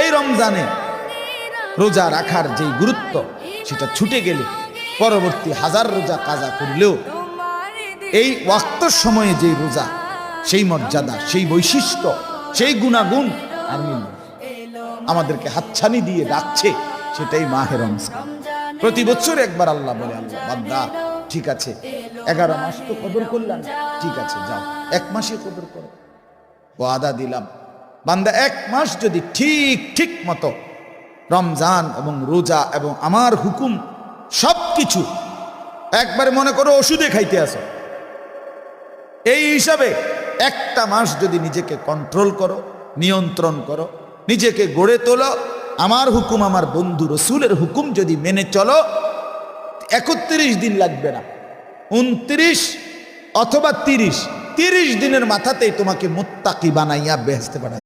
এই রমজানে রোজা রাখার যে গুরুত্ব সেটা ছুটে গেলে পরবর্তী হাজার রোজা কাজা করলেও এই ওয়াক্তর সময়ে যে রোজা, সেই মর্যাদা, সেই বৈশিষ্ট্য, সেই গুণাগুণ আর মিলবে না। আমাদেরকে হাতছানি দিয়ে ডাকছে, সেটাই মাহে রমজান। প্রতি বছর একবার আল্লাহ বলে, আল্লাহ বান্দা ঠিক আছে 11 মাস তো কদর করলাম, ঠিক আছে যাও 1 মাসে কদর করো। ওয়াদা দিলাম বান্দা 1 মাস যদি ঠিক মতো রমজান এবং রোজা এবং আমার হুকুম সবকিছু একবারে মনে করো ওষুধে খাইতে আসো, এই হিসাবে 1টা মাস যদি নিজেকে কন্ট্রোল করো, নিয়ন্ত্রণ করো, নিজেকে গড়ে তোলো, আমার হুকুম আমার বন্ধু রসুলের হুকুম যদি মেনে চলো, 31 দিন লাগবে না, 29 অথবা 30 দিনের মাথাতেই তোমাকে মুত্তাকি বানাইয়া বেহেশতে পাঠাবে।